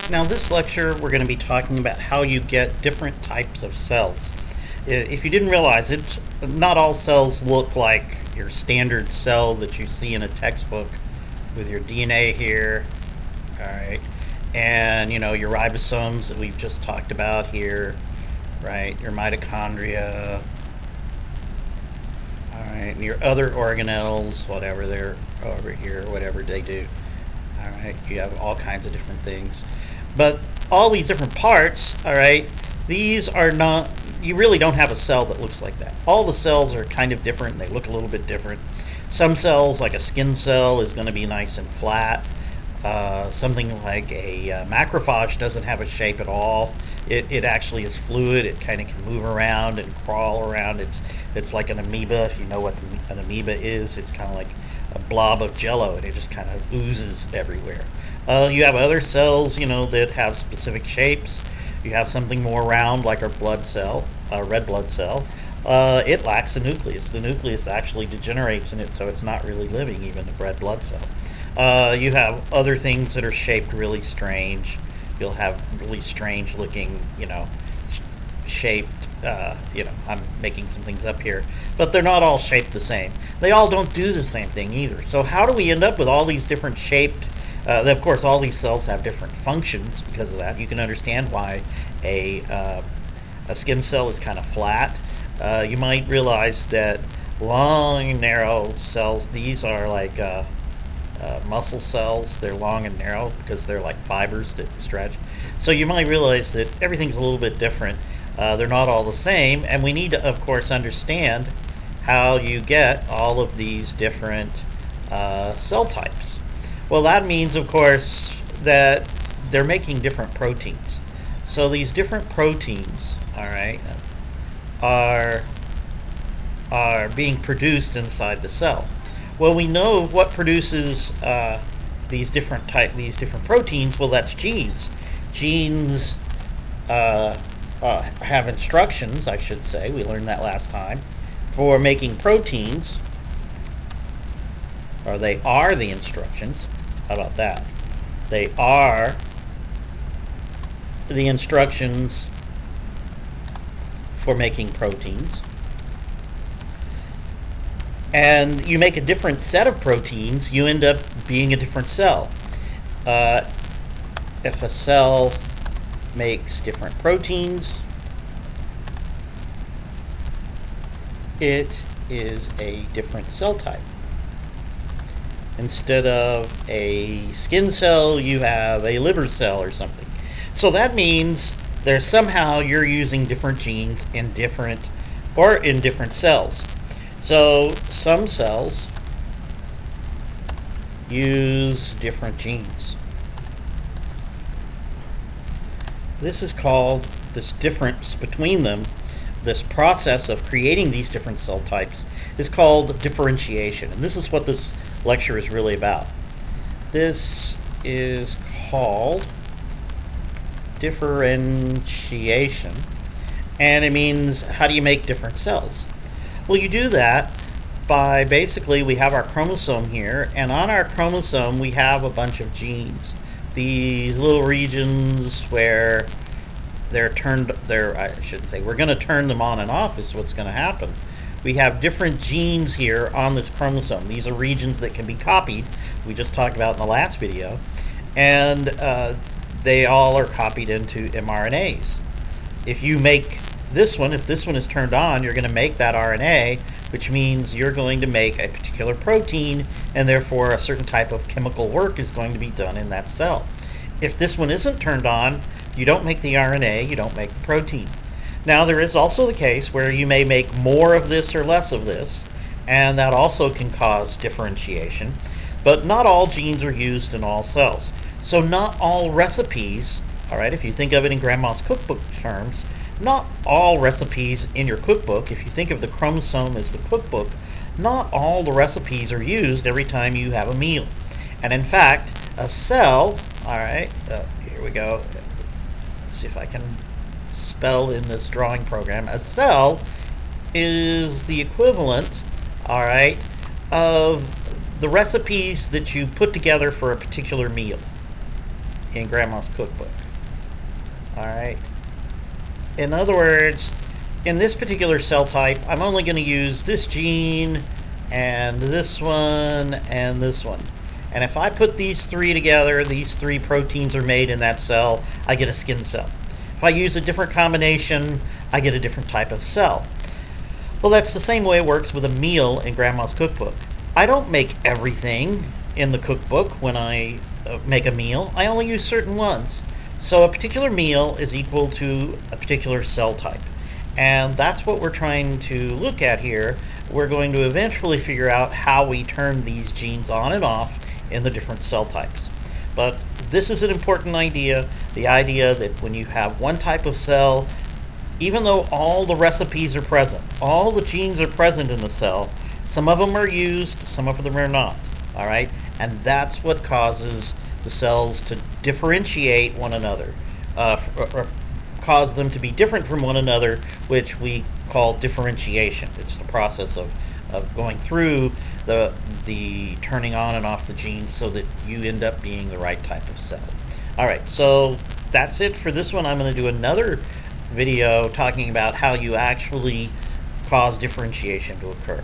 Now this lecture we're going to be talking about how you get different types of cells. If you didn't realize it, not all cells look like your standard cell that you see in a textbook with your DNA here, alright, and your ribosomes that we've just talked about here, right, your mitochondria, alright, and your other organelles, whatever they're over here, whatever they do. Alright, you have all kinds of different things. But all these different parts, alright, these are not, you really don't have a cell that looks like that. All the cells are kind of different. They look a little bit different. Some cells, like a skin cell, is going to be nice and flat. Something like a macrophage doesn't have a shape at all. It actually is fluid. It kind of can move around and crawl around. It's like an amoeba. If you know what an amoeba is, it's kind of like a blob of jello, and it just kind of oozes everywhere. You have other cells, that have specific shapes. You have something more round, like our blood cell, red blood cell. It lacks a nucleus. The nucleus actually degenerates in it, so it's not really living, even the red blood cell. You have other things that are shaped really strange. You'll have really strange looking, shaped, I'm making some things up here, but they're not all shaped the same. They all don't do the same thing either. So how do we end up with all these different shaped, of course all these cells have different functions because of that. You can understand why a skin cell is kind of flat. You might realize that long, narrow cells, these are like muscle cells. They're long and narrow because they're like fibers that stretch. So you might realize that everything's a little bit different. They're not all the same, and we need to, of course, understand how you get all of these different cell types. Well, that means, of course, that they're making different proteins. So these different proteins, all right, are being produced inside the cell. Well, we know what produces these different proteins. Well, that's genes. Genes have instructions, I should say. We learned that last time, for making proteins, or they are the instructions. How about that? They are the instructions for making proteins. And you make a different set of proteins, you end up being a different cell. If a cell makes different proteins, it is a different cell type. Instead of a skin cell, you have a liver cell or something. So that means there's somehow you're using different genes in different cells. So some cells use different genes. This is called, this difference between them, this process of creating these different cell types is called differentiation. And this is what this lecture is really about. This is called differentiation. And it means, how do you make different cells? Well, you do that by, basically, we have our chromosome here, and on our chromosome we have a bunch of genes. These little regions where we're going to turn them on and off is what's going to happen. We have different genes here on this chromosome. These are regions that can be copied. We just talked about in the last video. And they all are copied into mRNAs. If you make this one, if this one is turned on, you're going to make that RNA, which means you're going to make a particular protein, and therefore a certain type of chemical work is going to be done in that cell. If this one isn't turned on, you don't make the RNA, you don't make the protein. Now, there is also the case where you may make more of this or less of this, and that also can cause differentiation. But not all genes are used in all cells. So not all recipes, all right, if you think of it in Grandma's cookbook terms, not all recipes in your cookbook, if you think of the chromosome as the cookbook, not all the recipes are used every time you have a meal. And in fact, a cell, all right, here we go. Let's see if I can spell in this drawing program. A cell is the equivalent, all right, of the recipes that you put together for a particular meal. in Grandma's cookbook. All right. In other words, in this particular cell type, I'm only going to use this gene and this one and this one. And if I put these three together, these three proteins are made in that cell, I get a skin cell. If I use a different combination, I get a different type of cell. Well, that's the same way it works with a meal in Grandma's cookbook. I don't make everything in the cookbook when I make a meal. I only use certain ones. So a particular meal is equal to a particular cell type. And that's what we're trying to look at here. We're going to eventually figure out how we turn these genes on and off in the different cell types. But this is an important idea, the idea that when you have one type of cell, even though all the recipes are present, all the genes are present in the cell, some of them are used, some of them are not. All right? And that's what causes the cells to differentiate one another, or cause them to be different from one another, which we call differentiation. It's the process of going through the turning on and off the genes so that you end up being the right type of cell. All right, so that's it for this one. I'm going to do another video talking about how you actually cause differentiation to occur.